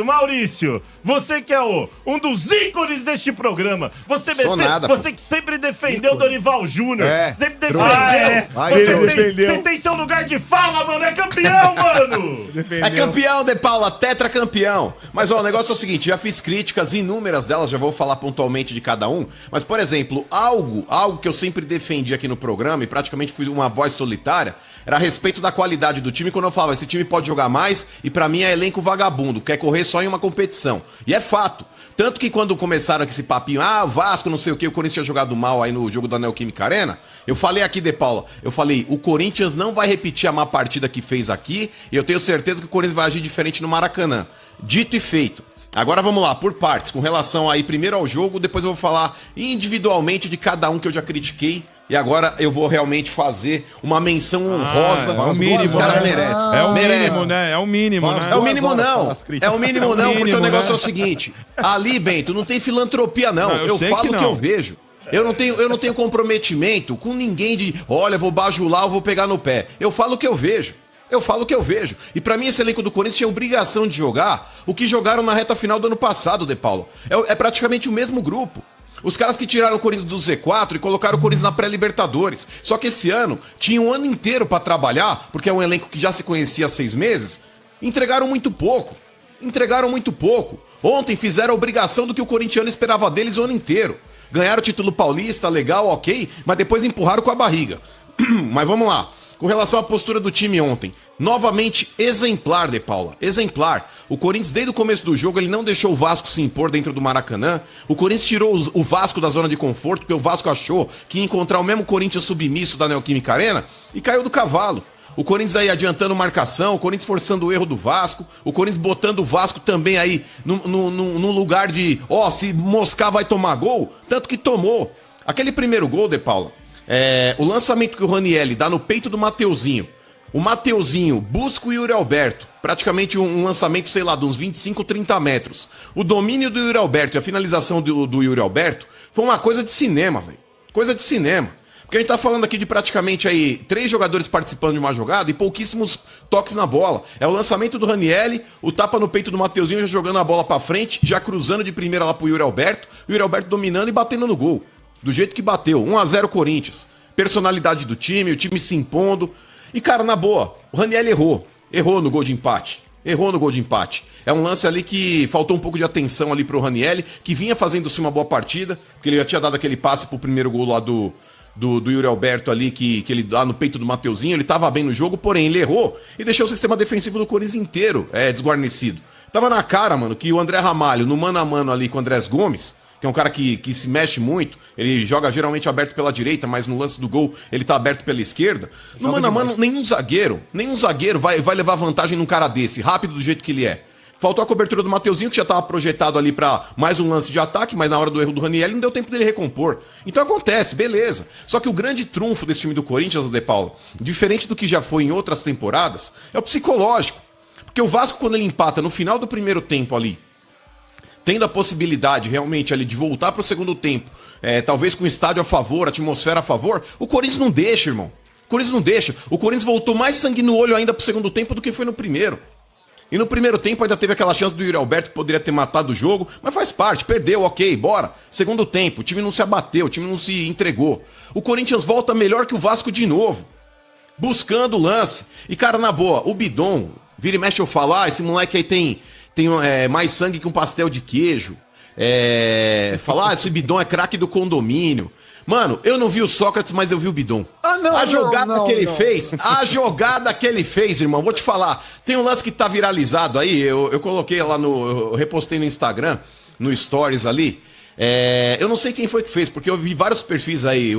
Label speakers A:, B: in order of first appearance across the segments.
A: Maurício, você que é um dos ícones deste programa, você que sempre defendeu Dorival Júnior, sempre defendeu, você tem seu lugar de fala, mano, é campeão, mano!
B: É campeão, De Paula, tetracampeão. Mas ó, o negócio é o seguinte, já fiz críticas, inúmeras delas, já vou falar pontualmente de cada um, mas por exemplo, algo que eu sempre defendi aqui no programa e praticamente fui uma voz solitária, era a respeito da qualidade do time, quando eu falava, esse time pode jogar mais e pra mim é elenco vagabundo, quer correr só em uma competição. E é fato. Tanto que quando começaram com esse papinho, o Vasco, não sei o que, o Corinthians tinha jogado mal aí no jogo da Neoquímica Arena, eu falei aqui, De Paula, o Corinthians não vai repetir a má partida que fez aqui, e eu tenho certeza que o Corinthians vai agir diferente no Maracanã. Dito e feito. Agora vamos lá, por partes, com relação aí primeiro ao jogo, depois eu vou falar individualmente de cada um que eu já critiquei. E agora eu vou realmente fazer uma menção honrosa.
C: É o mínimo,
B: os caras merecem.
C: É o mínimo, né? É o mínimo, né?
B: É o mínimo não. É o mínimo não, porque o negócio é o seguinte. Ali, Bento, não tem filantropia não. Eu falo o que eu vejo. Eu não tenho comprometimento com ninguém de, olha, vou bajular ou vou pegar no pé. Eu falo o que eu vejo. E pra mim esse elenco do Corinthians tinha obrigação de jogar o que jogaram na reta final do ano passado, De Paulo. É praticamente o mesmo grupo. Os caras que tiraram o Corinthians do Z4 e colocaram o Corinthians na pré-Libertadores. Só que esse ano tinha um ano inteiro pra trabalhar, porque é um elenco que já se conhecia há 6 meses. Entregaram muito pouco. Ontem fizeram a obrigação do que o corintiano esperava deles o ano inteiro. Ganharam o título paulista, legal, ok, mas depois empurraram com a barriga. Mas vamos lá. Com relação à postura do time ontem, novamente exemplar, De Paula, exemplar. O Corinthians, desde o começo do jogo, ele não deixou o Vasco se impor dentro do Maracanã. O Corinthians tirou o Vasco da zona de conforto, porque o Vasco achou que ia encontrar o mesmo Corinthians submisso da Neoquímica Arena e caiu do cavalo. O Corinthians aí adiantando marcação, o Corinthians forçando o erro do Vasco, o Corinthians botando o Vasco também aí num lugar de, se moscar vai tomar gol, tanto que tomou. Aquele primeiro gol, De Paula, o lançamento que o Ranielli dá no peito do Mateuzinho. O Mateuzinho busca o Yuri Alberto. Praticamente um lançamento, sei lá, de uns 25, 30 metros. O domínio do Yuri Alberto e a finalização do Yuri Alberto foi uma coisa de cinema, velho. Coisa de cinema. Porque a gente tá falando aqui de praticamente aí 3 jogadores participando de uma jogada e pouquíssimos toques na bola. É o lançamento do Ranielli, o tapa no peito do Mateuzinho, já jogando a bola pra frente, já cruzando de primeira lá pro Yuri Alberto. O Yuri Alberto dominando e batendo no gol. Do jeito que bateu, 1-0 Corinthians. Personalidade do time, o time se impondo. E, cara, na boa, o Ranielli errou no gol de empate. É um lance ali que faltou um pouco de atenção ali pro Ranielli, que vinha fazendo-se uma boa partida, porque ele já tinha dado aquele passe pro primeiro gol lá do Yuri Alberto ali, que ele dá no peito do Mateuzinho. Ele tava bem no jogo, porém ele errou e deixou o sistema defensivo do Corinthians inteiro desguarnecido. Tava na cara, mano, que o André Ramalho, no mano a mano ali com o Andrés Gomes, que é um cara que se mexe muito, ele joga geralmente aberto pela direita, mas no lance do gol ele tá aberto pela esquerda. No mano a mano, nenhum zagueiro vai levar vantagem num cara desse, rápido do jeito que ele é. Faltou a cobertura do Mateuzinho, que já tava projetado ali pra mais um lance de ataque, mas na hora do erro do Ranielli não deu tempo dele recompor. Então acontece, beleza. Só que o grande trunfo desse time do Corinthians, De Paula, diferente do que já foi em outras temporadas, é o psicológico. Porque o Vasco, quando ele empata no final do primeiro tempo ali, tendo a possibilidade realmente ali de voltar pro segundo tempo, talvez com o estádio a favor, a atmosfera a favor, o Corinthians não deixa, irmão. O Corinthians voltou mais sangue no olho ainda pro segundo tempo do que foi no primeiro. E no primeiro tempo ainda teve aquela chance do Yuri Alberto que poderia ter matado o jogo, mas faz parte, perdeu, ok, bora. Segundo tempo, o time não se abateu, o time não se entregou. O Corinthians volta melhor que o Vasco de novo, buscando o lance. E cara, na boa, o Bidon, vira e mexe eu falar, esse moleque aí tem mais sangue que um pastel de queijo. Falar, esse Bidon é craque do condomínio. Mano, eu não vi o Sócrates, mas eu vi o Bidon. A jogada que ele fez, irmão, vou te falar. Tem um lance que tá viralizado aí, eu coloquei lá eu repostei no Instagram, no Stories ali. Eu não sei quem foi que fez, porque eu vi vários perfis aí,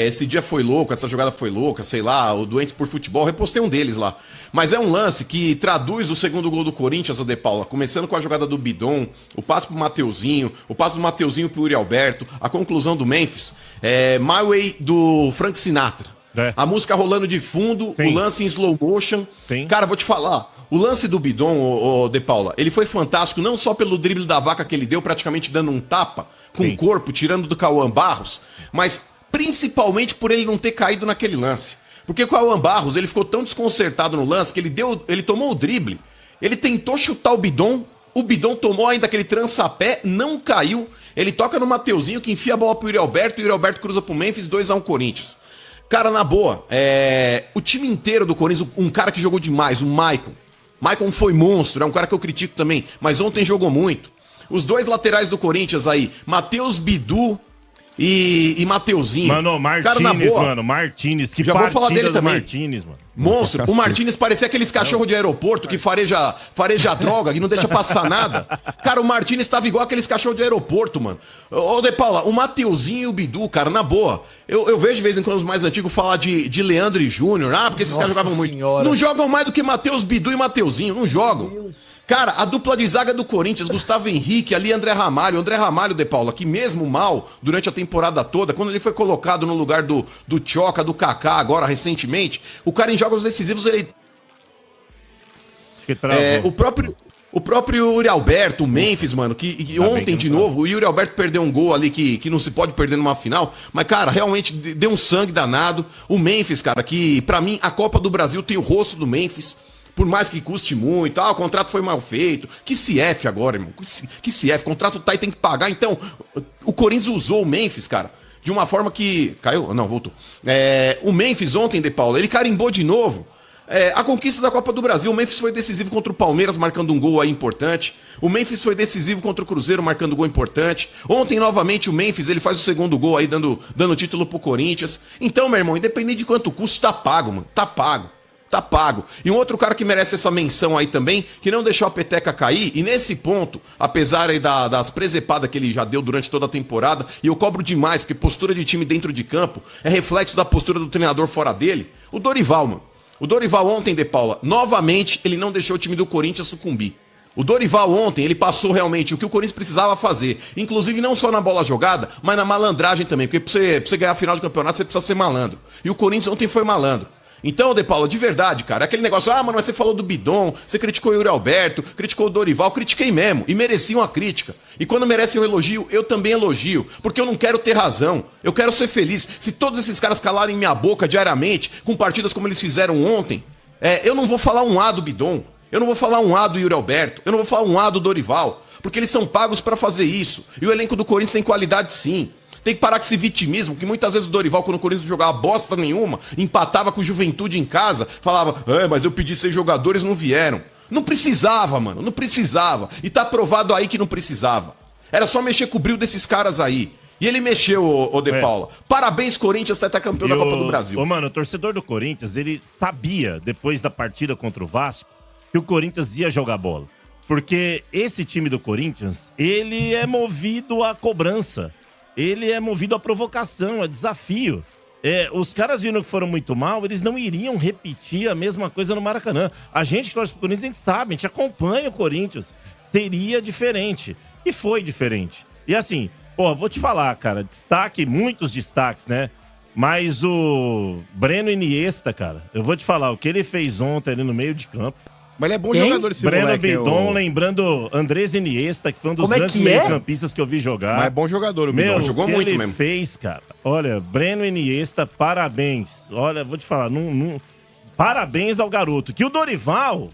B: esse dia foi louco, essa jogada foi louca, sei lá, o Doentes por Futebol, repostei um deles lá. Mas é um lance que traduz o segundo gol do Corinthians, o De Paula, começando com a jogada do Bidon, o passe pro Mateuzinho, o passe do Mateuzinho pro Yuri Alberto, a conclusão do Memphis, My Way do Frank Sinatra. A música rolando de fundo, sim. O lance em slow motion. Sim. Cara, vou te falar, o lance do Bidon, o De Paula, ele foi fantástico, não só pelo drible da vaca que ele deu, praticamente dando um tapa com o corpo, tirando do Cauã Barros, mas principalmente por ele não ter caído naquele lance. Porque o Cauã Barros, ele ficou tão desconcertado no lance que ele tomou o drible Ele tentou chutar o Bidon tomou ainda aquele trançapé, não caiu. Ele toca no Mateuzinho, que enfia a bola pro Yuri Alberto, e o Yuri Alberto cruza pro Memphis, 2-1 Corinthians. Cara, na boa, o time inteiro do Corinthians, um cara que jogou demais, o Maicon. Maicon foi monstro, é um cara que eu critico também, mas ontem jogou muito. Os dois laterais do Corinthians aí, Matheus Bidu e Mateuzinho.
A: Mano, Martínez, que
B: já vou falar dele também.
A: Martínez, mano.
B: Monstro, o Martínez parecia aqueles cachorros de aeroporto que fareja droga, que não deixa passar nada. Cara, o Martínez tava igual aqueles cachorros de aeroporto, mano. Ô, De Paula, o Mateuzinho e o Bidu, cara, na boa. Eu vejo de vez em quando os mais antigos falar de Leandro e Júnior. Porque esses caras jogavam muito. Não jogam mais do que Matheus, Bidu e Mateuzinho, não jogam. Cara, a dupla de zaga do Corinthians, Gustavo Henrique, ali André Ramalho. André Ramalho, De Paula, que mesmo mal, durante a temporada toda, quando ele foi colocado no lugar do Tchoca, do Kaká, agora recentemente, o cara em jogos decisivos, ele... O próprio Yuri Alberto, o Memphis, mano, que ontem de novo, o Yuri Alberto perdeu um gol ali que não se pode perder numa final, mas, cara, realmente deu um sangue danado. O Memphis, cara, que pra mim a Copa do Brasil tem o rosto do Memphis. Por mais que custe muito, o contrato foi mal feito. Que CF agora, irmão. Que CF, contrato tá e tem que pagar. Então, o Corinthians usou o Memphis, cara, de uma forma que... Caiu? Não, voltou. O Memphis ontem, De Paula, ele carimbou de novo a conquista da Copa do Brasil. O Memphis foi decisivo contra o Palmeiras, marcando um gol aí importante. O Memphis foi decisivo contra o Cruzeiro, marcando um gol importante. Ontem, novamente, o Memphis, ele faz o segundo gol aí, dando título pro Corinthians. Então, meu irmão, independente de quanto custa, tá pago, mano. Tá pago. Tá pago. E um outro cara que merece essa menção aí também, que não deixou a peteca cair, e nesse ponto, apesar aí das presepadas que ele já deu durante toda a temporada, e eu cobro demais, porque postura de time dentro de campo é reflexo da postura do treinador fora dele, o Dorival, mano. O Dorival ontem, De Paula, novamente, ele não deixou o time do Corinthians sucumbir. O Dorival ontem, ele passou realmente o que o Corinthians precisava fazer, inclusive não só na bola jogada, mas na malandragem também, porque pra você ganhar a final de campeonato, você precisa ser malandro. E o Corinthians ontem foi malandro. Então, De Paula, de verdade, cara, aquele negócio, mano, mas você falou do Bidon, você criticou o Yuri Alberto, criticou o Dorival, critiquei mesmo, e mereci uma crítica. E quando merecem um elogio, eu também elogio, porque eu não quero ter razão, eu quero ser feliz. Se todos esses caras calarem minha boca diariamente, com partidas como eles fizeram ontem, eu não vou falar um A do Bidon, eu não vou falar um A do Yuri Alberto, eu não vou falar um A do Dorival, porque eles são pagos pra fazer isso. E o elenco do Corinthians tem qualidade sim. Tem que parar com esse vitimismo, que muitas vezes o Dorival, quando o Corinthians jogava bosta nenhuma, empatava com o Juventude em casa, falava, mas eu pedi 6 jogadores, não vieram. Não precisava, mano, não precisava. E tá provado aí que não precisava. Era só mexer com o brilho desses caras aí. E ele mexeu, o De Paula. Parabéns, Corinthians, tá campeão da Copa do Brasil.
A: Mano, o torcedor do Corinthians, ele sabia, depois da partida contra o Vasco, que o Corinthians ia jogar bola. Porque esse time do Corinthians, ele é movido à cobrança. Ele é movido à provocação, a desafio. Os caras viram que foram muito mal, eles não iriam repetir a mesma coisa no Maracanã. A gente que torce pro Corinthians, a gente sabe, a gente acompanha o Corinthians. Seria diferente. E foi diferente. E assim, vou te falar, cara, muitos destaques, né? Mas o Breno Iniesta, cara, eu vou te falar, o que ele fez ontem ali no meio de campo.
D: Mas ele é bom jogador esse
A: Breno moleque. Bidon, lembrando Andrés Iniesta, que foi um dos grandes meio-campistas que eu vi jogar.
D: Mas é bom jogador o Bidon.
B: Jogou muito
A: ele
B: mesmo.
A: Fez, cara. Olha, Breno Iniesta, parabéns. Olha, vou te falar, parabéns ao garoto. Que o Dorival,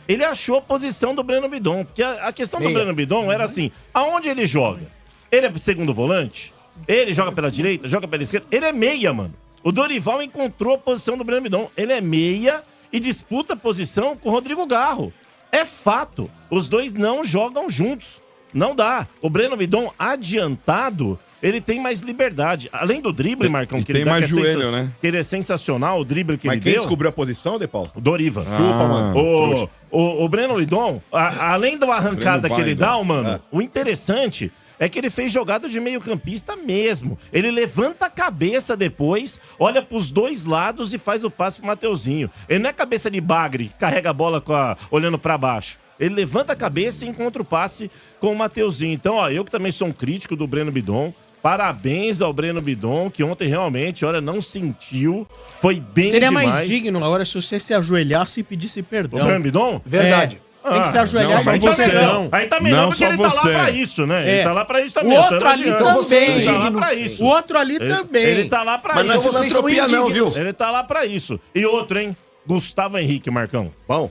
A: ele achou a posição do Breno Bidon. Porque a questão do Breno Bidon era assim, aonde ele joga? Ele é segundo volante? Ele joga pela direita? Joga pela esquerda? Ele é meia, mano. O Dorival encontrou a posição do Breno Bidon. Ele é meia e disputa a posição com o Rodrigo Garro. É fato. Os dois não jogam juntos. Não dá. O Breno Bidon, adiantado, ele tem mais liberdade. Além do drible, Marcão,
D: que ele dá, mais joelho, né?
A: Que ele é sensacional, o drible que ele deu.
D: Mas quem descobriu a posição, De Paulo?
A: O Doriva.
D: Desculpa, mano.
A: O Breno Bidon, além da arrancada que ele dá, mano, o interessante é que ele fez jogada de meio-campista mesmo. Ele levanta a cabeça depois, olha pros dois lados e faz o passe pro Mateuzinho. Ele não é cabeça de bagre, que carrega a bola olhando pra baixo. Ele levanta a cabeça e encontra o passe com o Mateuzinho. Então, eu que também sou um crítico do Breno Bidon, parabéns ao Breno Bidon, que ontem realmente, não sentiu, foi bem
E: Seria
A: demais.
E: mais digno agora se você se ajoelhasse e pedisse perdão.
A: O Breno Bidon?
E: Verdade. Tem que se ajoelhar
A: e
E: pedir perdão.
A: Aí também não, porque ele tá lá pra isso, né? Ele tá lá pra isso também.
E: O outro ali também.
A: Ele tá lá pra isso.
E: O outro ali também.
A: Ele tá lá pra isso.
B: Mas não é filantropia não, viu?
A: Ele tá lá pra isso. E outro, hein? Gustavo Henrique, Marcão.
D: Bom.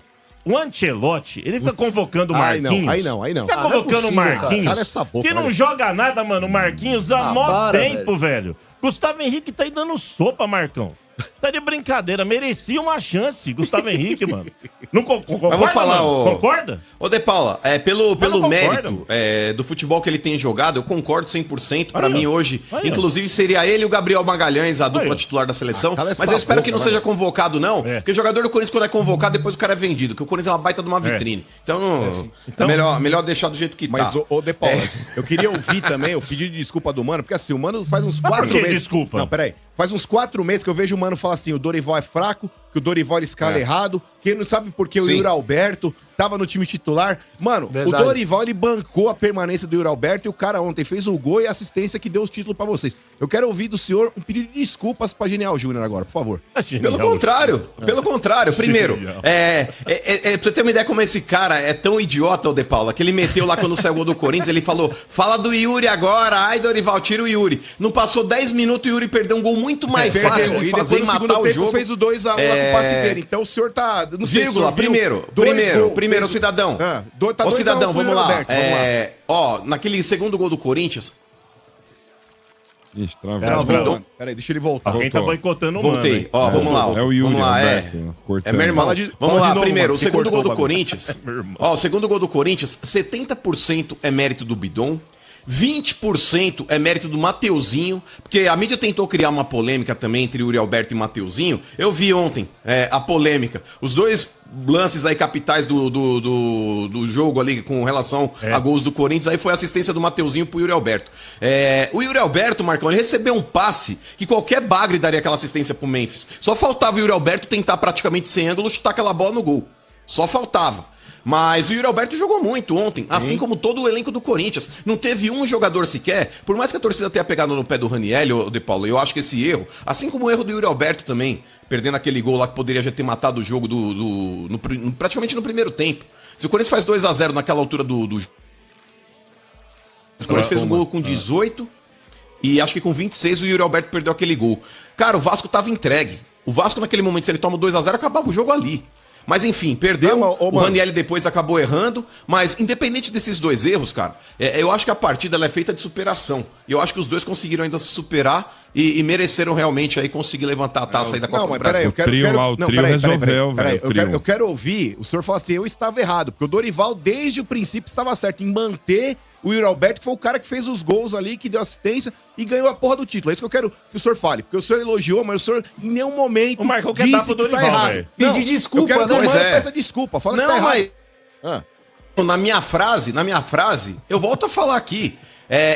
A: O Ancelotti, ele fica convocando o Marquinhos.
D: Aí não.
A: Fica convocando o Marquinhos,
D: cara, essa boca,
A: que não joga nada, mano. O Marquinhos há mó tempo, velho. Gustavo Henrique tá aí dando sopa, Marcão. Tá de brincadeira, merecia uma chance, Gustavo Henrique, mano. Não concorda,
B: vou falar,
A: concorda?
B: Ô, De Paula, pelo mérito do futebol que ele tem jogado, eu concordo 100%. Pra mim, hoje, inclusive, seria ele e o Gabriel Magalhães, a dupla titular da seleção. Mas eu espero que não seja convocado, não. Porque o jogador do Corinthians, quando é convocado, depois o cara é vendido. Porque o Corinthians é uma baita de uma vitrine. Então, melhor deixar do jeito que tá.
D: Mas, ô, De Paula, eu queria ouvir também o pedido de desculpa do Mano, porque assim, o Mano faz uns 4 meses...
A: desculpa?
D: Não, peraí. Faz uns 4 meses que eu vejo o Mano falar assim, o Dorival é fraco, que o Dorival escala errado, que ele não sabe por que o Yuri Alberto tava no time titular. Mano, o Dorival, ele bancou a permanência do Yuri Alberto e o cara ontem fez o gol e a assistência que deu os títulos pra vocês. Eu quero ouvir do senhor um pedido de desculpas pra Genial Júnior agora, por favor.
B: Pelo contrário. Primeiro, pra você ter uma ideia como esse cara é tão idiota, o De Paula, que ele meteu lá quando saiu o gol do Corinthians, ele falou, fala do Yuri agora, ai Dorival, tira o Yuri. Não passou 10 minutos, o Yuri perdeu um gol muito mais fácil de fazer e matar o jogo.
D: Fez o 2x1 lá com o passe dele. Então o senhor tá... Não sei,
B: vírgula, primeiro, cidadão. Ô, cidadão, vamos lá. Naquele segundo gol do Corinthians...
C: Ixi, travou.
D: Peraí, deixa ele voltar.
A: Alguém tá boicotando o Mano.
B: Voltei. Vamos lá.
C: É o Yuri.
B: Vamos lá, é meu irmão. Vamos lá, primeiro, o segundo gol do Corinthians. O segundo gol do Corinthians, 70% é mérito do Bidon. 20% é mérito do Mateuzinho, porque a mídia tentou criar uma polêmica também entre Yuri Alberto e Mateuzinho. Eu vi ontem a polêmica. Os dois lances aí capitais do jogo ali com relação a gols do Corinthians, aí foi a assistência do Mateuzinho pro Yuri Alberto. O Yuri Alberto, Marcão, ele recebeu um passe que qualquer bagre daria aquela assistência pro Memphis. Só faltava o Yuri Alberto tentar praticamente sem ângulo chutar aquela bola no gol. Só faltava. Mas o Yuri Alberto jogou muito ontem, assim como todo o elenco do Corinthians. Não teve um jogador sequer, por mais que a torcida tenha pegado no pé do Raniel, De Paulo, eu acho que esse erro, assim como o erro do Yuri Alberto também, perdendo aquele gol lá que poderia já ter matado o jogo praticamente no primeiro tempo. Se o Corinthians faz 2x0 naquela altura do... O Corinthians fez um gol com 18 e acho que com 26 o Yuri Alberto perdeu aquele gol. Cara, o Vasco tava entregue. O Vasco naquele momento, se ele toma 2x0, acabava o jogo ali. Mas enfim, perdeu, o Raniel depois acabou errando, mas independente desses dois erros, cara, eu acho que a partida ela é feita de superação. Eu acho que os dois conseguiram ainda se superar e mereceram realmente aí conseguir levantar a taça aí da Copa do Brasil.
D: Eu quero ouvir o senhor falar assim, eu estava errado, porque o Dorival desde o princípio estava certo em manter o Yuri Alberto, que foi o cara que fez os gols ali, que deu assistência e ganhou a porra do título. É isso que eu quero que o senhor fale. Porque o senhor elogiou, mas o senhor em nenhum momento
A: disse que está errado.
E: Pedir desculpa,
D: eu quero que o Mano peça desculpa. Fala que tá errado.
B: Na minha frase, eu volto a falar aqui.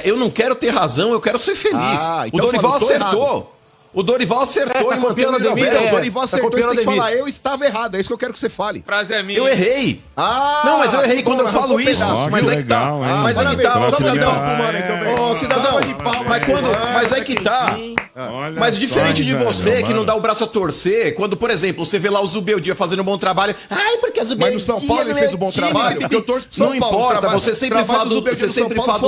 B: Eu não quero ter razão, eu quero ser feliz.
D: Então
B: o Dorival acertou. O Dorival acertou
D: em manter o Yuri Alberto. O Dorival acertou, você tem que falar, eu estava errado. É isso que eu quero que você fale.
F: Frase é minha.
B: Eu errei. Não, mas eu errei quando eu falo isso. Mas é que tá. Mas é que tá, cidadão. Ô, cidadão, mas é que tá. Mas diferente de você, que não dá o braço a torcer, quando, por exemplo, você vê lá o Zubeldia fazendo um bom trabalho. Ai, porque o Zubeldia...
D: Mas no São Paulo ele fez um bom trabalho, porque eu torço pro São Paulo.
B: Não importa, você sempre fala do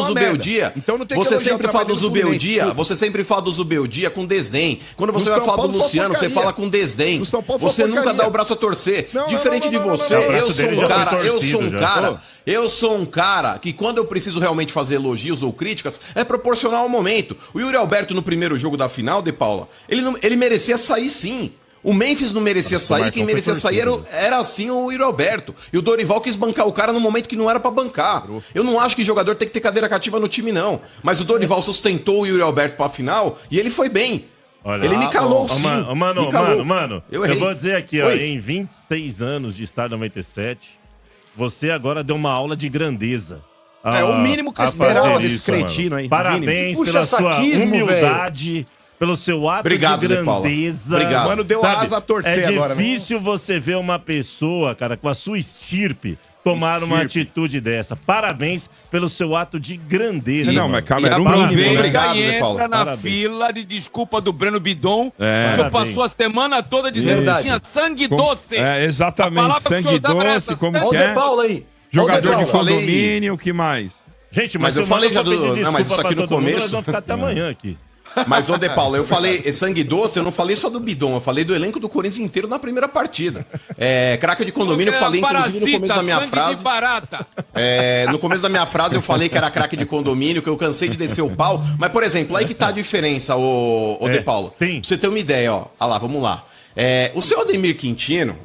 B: Zubeldia. Você sempre fala do Zubeldia. Você sempre fala do Zubeldia com desdém. Quando você vai falar do Luciano, você fala com desdém. Você nunca dá o braço a torcer. Diferente de você, eu sou um cara que quando eu preciso realmente fazer elogios ou críticas, é proporcional ao momento. O Yuri Alberto no primeiro jogo da final, De Paula, ele merecia sair sim. O Memphis não merecia sair, quem merecia sair era assim o Yuri Alberto. E o Dorival quis bancar o cara no momento que não era pra bancar. Eu não acho que jogador tem que ter cadeira cativa no time, não. Mas o Dorival sustentou o Yuri Alberto pra final e ele foi bem.
A: Olha,
B: ele me calou sim.
A: Mano, eu vou dizer aqui, ó, em 26 anos de Estádio 97, você agora deu uma aula de grandeza.
D: É o mínimo que eu esperava desse cretino aí.
A: Parabéns pela sua humildade, pelo seu ato de grandeza.
B: Obrigado.
D: Mano, deu asa a torcer agora.
A: É difícil você ver uma pessoa, cara, com a sua estirpe, tomar uma atitude dessa. Parabéns pelo seu ato de grandeza.
C: Não, mas calma, era um
F: mínimo.
B: Obrigado,
F: entra na fila de desculpa do Breno Bidon. O senhor passou a semana toda dizendo que tinha sangue doce.
C: Exatamente, sangue doce, como que é? Jogador de condomínio, o que mais?
A: Gente, mas eu falei já do... Não, mas isso aqui no começo... Nós vamos ficar até amanhã aqui.
B: Mas, ô De Paulo, eu falei sangue doce, eu não falei só do Bidon, eu falei do elenco do Corinthians inteiro na primeira partida. Craque de condomínio, eu falei inclusive no começo da minha frase. No começo da minha frase eu falei que era craque de condomínio, que eu cansei de descer o pau. Mas, por exemplo, aí que tá a diferença, ô De Paulo.
A: Sim.
B: Pra você ter uma ideia, ó. Olha lá, vamos lá. O seu Ademir Quintino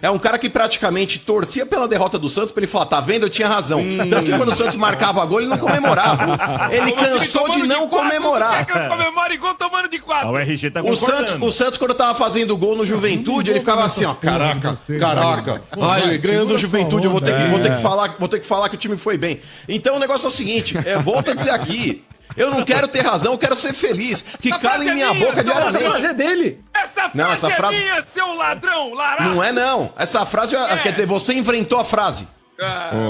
B: é um cara que praticamente torcia pela derrota do Santos pra ele falar, tá vendo, eu tinha razão. Tanto que quando o Santos marcava gol, ele não comemorava. Ele cansou de não comemorar.
F: Que eu comemore gol tomando de 4.
A: O RG tá
B: O Santos, quando tava fazendo gol no Juventude, ele ficava assim, ó, caraca. Ai, ganhando o Juventude, eu vou ter que falar que o time foi bem. Então o negócio é o seguinte, volto a dizer aqui, eu não quero ter razão, eu quero ser feliz. Que calem minha boca diariamente.
E: Essa frase é dele.
F: Essa frase é minha, seu ladrão, laranja.
B: Não é, não. Essa frase, quer dizer, você inventou a frase.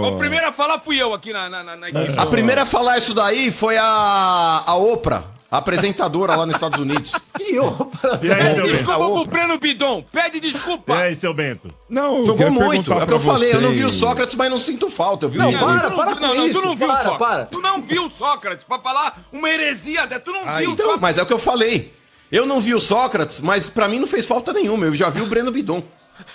F: O primeiro a falar fui eu aqui na equipe.
B: A primeira a falar isso daí foi a Oprah, a apresentadora lá nos Estados Unidos.
E: Que Oprah?
A: E aí, seu
F: Desculpa
A: Bento?
F: pro Breno Bidon. Pede desculpa.
A: E aí, seu Bento?
C: Não,
B: Jogou muito. É o que eu falei. Eu não vi o Sócrates, mas não sinto falta. Eu vi
E: Não,
B: o
E: para com isso.
F: Tu não viu o Sócrates.
E: Para.
F: Tu não viu o Sócrates pra falar uma heresia dessa. Tu não viu o
B: Então,
F: Sócrates.
B: mas é o que eu falei. Eu não vi o Sócrates, mas pra mim não fez falta nenhuma. Eu já vi o Breno Bidon.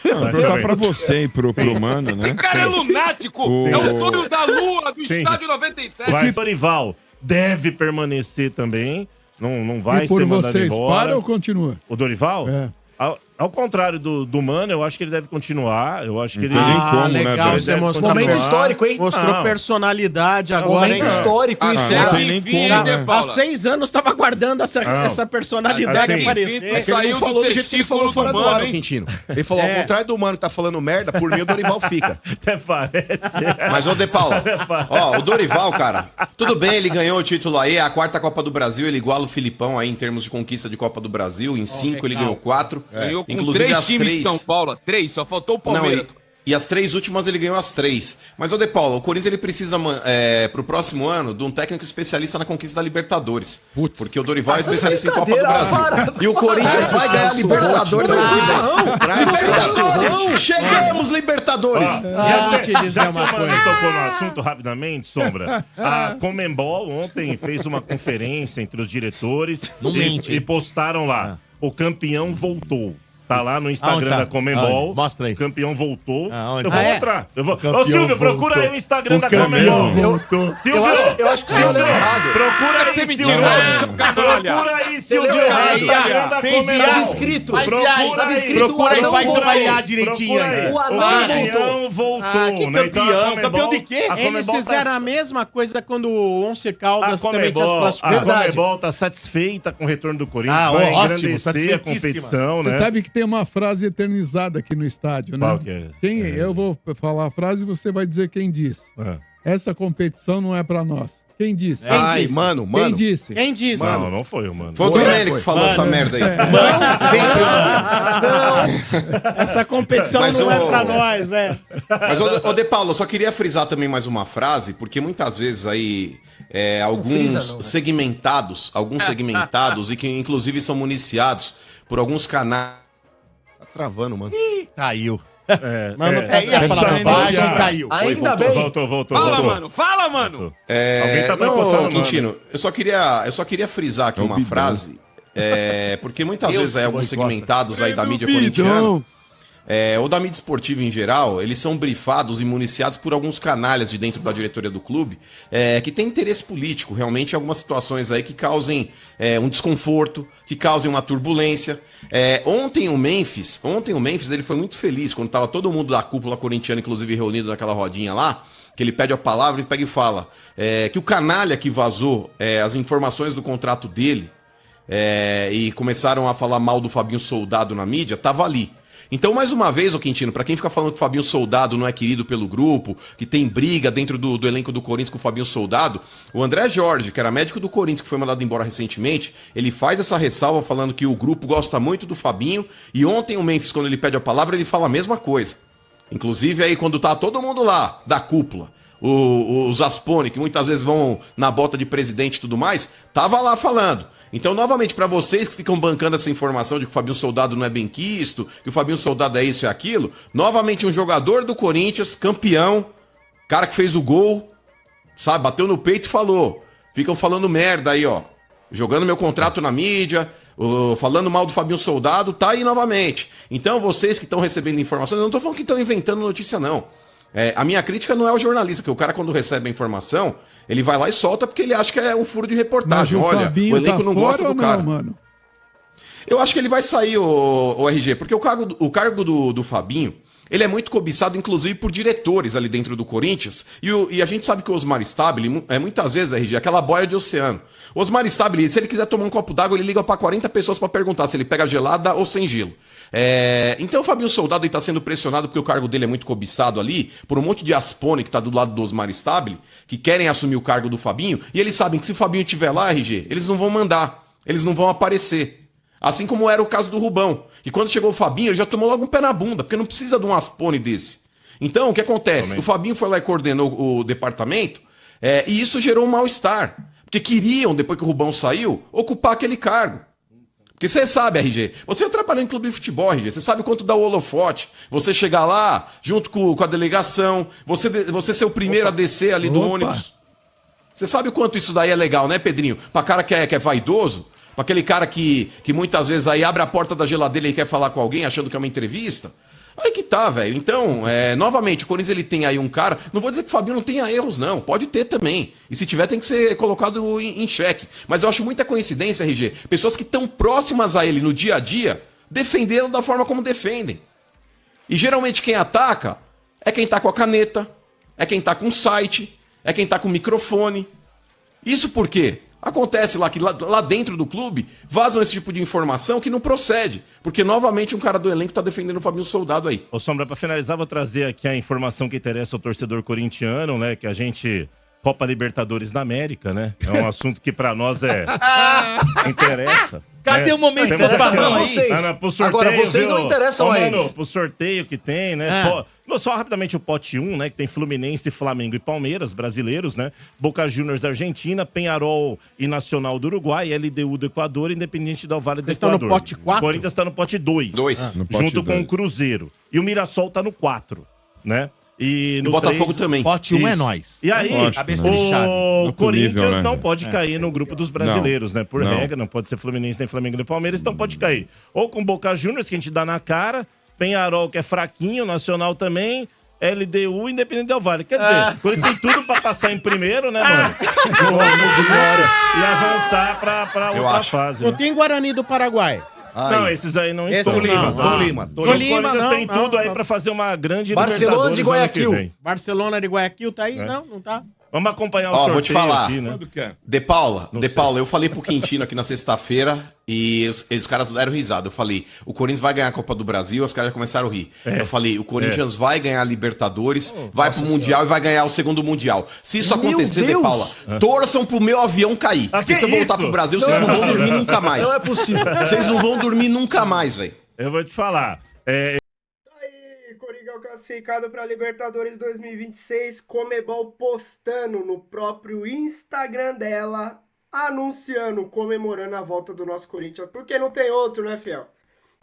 C: Perguntar pra você e pro Mano, né?
F: Esse cara é lunático. É o Túlio da Lua do Estádio 97.
A: Mas o Dorival deve permanecer também. Não vai
G: E por
A: ser mandado
G: vocês,
A: embora.
G: para ou continua?
A: O Dorival?
G: É.
A: Ao contrário do Mano, eu acho que ele deve continuar. Eu acho que ele...
C: tem como, né,
E: legal.
C: velho?
E: Você
A: Deve
E: mostrou
A: continuar.
E: momento histórico, hein? Mostrou
A: Não.
E: personalidade agora,
C: Momento
E: hein?
C: histórico,
F: Ah,
C: isso.
F: não
C: Não
F: tem
C: tem nem
F: fim,
C: como,
F: né,
C: né?
F: Paula?
E: Há 6 anos tava guardando essa personalidade
A: Assim,
E: aparecer.
B: É que ele não falou do jeito que ele falou fora do ar, Quintino. Ele falou, ao contrário do Mano que tá falando merda, por mim o Dorival fica.
A: Até parece.
B: Mas, ô De Paulo, ó, o Dorival, cara, tudo bem, ele ganhou o título aí, a 4ª Copa do Brasil, ele iguala o Filipão aí em termos de conquista de Copa do Brasil, em 5 ele ganhou 4.
F: Ganhou com
B: Inclusive
F: 3
B: as
F: times de
B: 3.
F: São Paulo. 3, só faltou o Palmeiras.
B: E as 3 últimas ele ganhou as 3. Mas, ô De Paulo, o Corinthians ele precisa pro próximo ano de um técnico especialista na conquista da Libertadores. Porque o Dorival é especialista em Copa do Brasil. E o Corinthians vai ganhar a Libertadores ano que vem. Libertadores! Chegamos, Libertadores!
E: Já te dizer
A: Já que
E: uma
A: o Mano
E: coisa.
A: tocou no assunto rapidamente, Sombra, a Conmebol ontem fez uma conferência entre os diretores e postaram lá. O campeão voltou. Tá lá no Instagram
E: Aonde tá?
A: da Conmebol.
E: Aonde? Mostra aí.
A: O campeão voltou.
E: Aonde?
A: Eu vou mostrar. Ô, Silvio, procura aí o Instagram da Conmebol.
E: Eu acho que você leu errado.
A: Procura aí,
F: Você
A: Silvio.
F: mentiroso, seu canalha.
A: Procura aí, Silvio.
E: leu errado.
A: Instagram da
E: Fez
A: Conmebol.
E: tava escrito.
A: Procura aí.
E: Procura aí,
A: Procura
E: vai
A: aí.
E: direitinho
A: Procura aí.
E: aí.
A: O campeão voltou. né? Então, a Conmebol-
E: Campeão de quê?
A: a Conmebol
E: Eles
A: tá-
E: fizeram a mesma coisa quando o Once Caldas também tinha se
A: A
E: classificado.
A: Conmebol tá satisfeita com o retorno do Corinthians, vai
E: ótimo,
A: engrandecer a
E: satisfeitíssima.
A: competição,
G: Você
A: né?
G: sabe que tem uma frase eternizada aqui no estádio, né?
A: Qual que é?
G: Eu vou falar a frase e você vai dizer quem disse.
A: Ah.
G: Essa competição não é pra nós. Quem disse?
D: Ai, mano.
G: Quem disse?
E: Quem disse?
A: Não, não foi o Mano.
B: Foi o Domênico que falou essa merda aí.
E: Essa competição
B: Mas
E: não é pra nós,
B: Mas, ô De Paulo, eu só queria frisar também mais uma frase, porque muitas vezes aí alguns segmentados e que inclusive são municiados por alguns canais.
D: Tá travando, mano.
E: Caiu.
A: Ia
E: falar bobagem, caiu.
A: Ainda bem. Voltou.
F: Fala, mano.
A: Alguém tá boicotando o Mano.
B: Quintino, eu só queria frisar aqui uma frase, porque muitas vezes alguns segmentados aí da mídia corintiana, ou da mídia esportiva em geral, eles são brifados e municiados por alguns canalhas de dentro da diretoria do clube que tem interesse político, realmente, em algumas situações aí que causem um desconforto, que causem uma turbulência. Ontem o Memphis ele foi muito feliz quando tava todo mundo da cúpula corintiana, inclusive reunido naquela rodinha lá, que ele pede a palavra e pega e fala que o canalha que vazou as informações do contrato dele e começaram a falar mal do Fabinho Soldado na mídia, tava ali. Então, mais uma vez, ô Quintino, pra quem fica falando que o Fabinho Soldado não é querido pelo grupo, que tem briga dentro do elenco do Corinthians com o Fabinho Soldado, o André Jorge, que era médico do Corinthians, que foi mandado embora recentemente, ele faz essa ressalva falando que o grupo gosta muito do Fabinho, e ontem o Memphis, quando ele pede a palavra, ele fala a mesma coisa. Inclusive, aí, quando tá todo mundo lá, da cúpula, os Aspone, que muitas vezes vão na bota de presidente e tudo mais, tava lá falando. Então, novamente, pra vocês que ficam bancando essa informação de que o Fabinho Soldado não é benquisto, que o Fabinho Soldado é isso e aquilo, novamente um jogador do Corinthians, campeão, cara que fez o gol, sabe, bateu no peito e falou. Ficam falando merda aí, ó. jogando meu contrato na mídia, falando mal do Fabinho Soldado, tá aí novamente. Então vocês que estão recebendo informações, eu não tô falando que estão inventando notícia não. A minha crítica não é o jornalista, que o cara quando recebe a informação, ele vai lá e solta porque ele acha que é um furo de reportagem. Olha, o elenco não gosta do cara. Mano? Eu acho que ele vai sair, o RG, porque o cargo do Fabinho, ele é muito cobiçado, inclusive, por diretores ali dentro do Corinthians. E a gente sabe que o Osmar Stabile, muitas vezes, RG, é aquela boia de oceano. O Osmar Stabile, se ele quiser tomar um copo d'água, ele liga para 40 pessoas para perguntar se ele pega gelada ou sem gelo. Então o Fabinho Soldado está sendo pressionado porque o cargo dele é muito cobiçado ali, por um monte de aspone que está do lado do Osmar Stabile, que querem assumir o cargo do Fabinho, e eles sabem que se o Fabinho estiver lá, RG, eles não vão mandar, eles não vão aparecer. Assim como era o caso do Rubão, que quando chegou o Fabinho, ele já tomou logo um pé na bunda, porque não precisa de um aspone desse. Então, o que acontece? Também. O Fabinho foi lá e coordenou o departamento, e isso gerou um mal-estar. Porque queriam, depois que o Rubão saiu, ocupar aquele cargo. Porque você sabe, RG, você trabalha em clube de futebol, RG, você sabe quanto dá o holofote. Você chegar lá, junto com a delegação, você ser o primeiro a descer ali do ônibus. Você sabe o quanto isso daí é legal, né, Pedrinho? Pra cara que é vaidoso, pra aquele cara que muitas vezes aí abre a porta da geladeira e quer falar com alguém achando que é uma entrevista. Aí que tá, velho. Então, novamente, o Corinthians ele tem aí um cara... Não vou dizer que o Fabinho não tenha erros, não. Pode ter também. E se tiver, tem que ser colocado em xeque. Mas eu acho muita coincidência, RG. Pessoas que estão próximas a ele no dia a dia, defendê-lo da forma como defendem. E geralmente quem ataca é quem tá com a caneta, é quem tá com o site, é quem tá com o microfone. Isso por quê? Acontece lá que lá dentro do clube vazam esse tipo de informação que não procede. Porque, novamente, um cara do elenco tá defendendo o Fabinho Soldado aí.
A: Ô, Sombra, pra finalizar, vou trazer aqui a informação que interessa ao torcedor corintiano, né? Que a gente... Copa Libertadores da América, né? É um assunto que pra nós interessa.
H: Cadê o momento
A: dos
H: barrão aí?
A: Agora,
H: vocês não interessam a eles.
A: Mano, pro sorteio que tem, né? Só rapidamente o pote 1, né? Que tem Fluminense, Flamengo e Palmeiras, brasileiros, né? Boca Juniors da Argentina, Peñarol e Nacional do Uruguai, LDU do Equador, Independente del Valle do Equador.
E: Estão no pote 4?
A: O Corinthians tá no pote 2. Junto com o Cruzeiro. E o Mirassol tá no 4, né? E no
B: Botafogo também.
H: Pote 1 é nós.
A: E aí, o Corinthians não pode cair no grupo dos brasileiros, né? Por regra, não pode ser Fluminense, nem Flamengo, nem Palmeiras, então pode cair. Ou com Boca Juniors, que a gente dá na cara, Peñarol, que é fraquinho, Nacional também, LDU, Independente del Valle. Quer dizer, o Corinthians tem tudo pra passar em primeiro, né, mano? Nossa senhora. E avançar pra outra fase.
E: Não tem Guarani do Paraguai.
A: Não, esses aí não estão.
E: Tolima.
A: O Corinthians tem tudo aí pra fazer uma grande
H: Barcelona de Guayaquil.
E: Barcelona de Guayaquil tá aí? Não tá.
A: Vamos acompanhar o sorteio.
B: Vou te falar.
A: Aqui, né?
B: De Paula, eu falei pro Quintino aqui na sexta-feira e os caras deram risada. Eu falei, o Corinthians vai ganhar a Copa do Brasil, os caras já começaram a rir. Eu falei, o Corinthians vai ganhar a Libertadores, vai pro Mundial e vai ganhar o segundo Mundial. Se isso acontecer, De Paula, torçam pro meu avião cair. Porque se eu voltar pro Brasil, vocês não vão dormir nunca mais.
H: Não é possível.
B: Vocês não vão dormir nunca mais, velho.
A: Eu vou te falar.
I: Coringão classificado para Libertadores 2026, Comebol postando no próprio Instagram dela, anunciando, comemorando a volta do nosso Corinthians, porque não tem outro, né, fiel?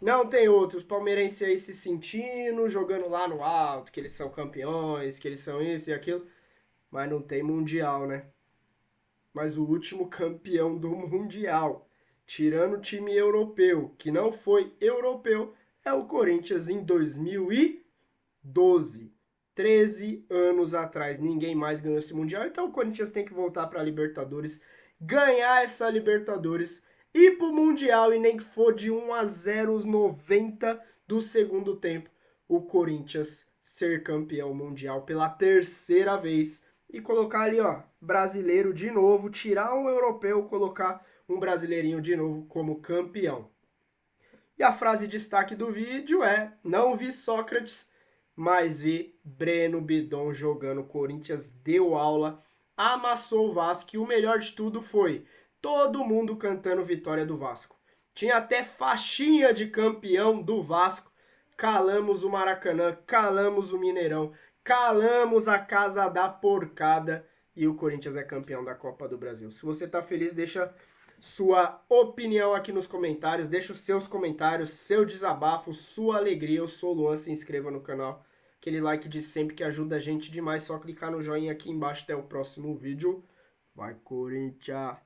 I: Não tem outro, os palmeirenses aí se sentindo, jogando lá no alto, que eles são campeões, que eles são isso e aquilo, mas não tem Mundial, né? Mas o último campeão do Mundial, tirando o time europeu, que não foi europeu, é o Corinthians em 2012. 13 anos atrás, ninguém mais ganhou esse Mundial, então o Corinthians tem que voltar para a Libertadores, ganhar essa Libertadores, ir pro Mundial e nem que for de 1-0 os 90 do segundo tempo, o Corinthians ser campeão mundial pela terceira vez e colocar ali, ó, brasileiro de novo, tirar um europeu, colocar um brasileirinho de novo como campeão. E a frase de destaque do vídeo é: não vi Sócrates, mas vi Breno Bidon jogando. O Corinthians deu aula, amassou o Vasco e o melhor de tudo foi todo mundo cantando vitória do Vasco. Tinha até faixinha de campeão do Vasco. Calamos o Maracanã, calamos o Mineirão, calamos a Casa da Porcada e o Corinthians é campeão da Copa do Brasil. Se você tá feliz, deixa sua opinião aqui nos comentários, deixa os seus comentários, seu desabafo, sua alegria. Eu sou o Luan, se inscreva no canal, aquele like de sempre que ajuda a gente demais, só clicar no joinha aqui embaixo. Até o próximo vídeo. Vai, Corinthians!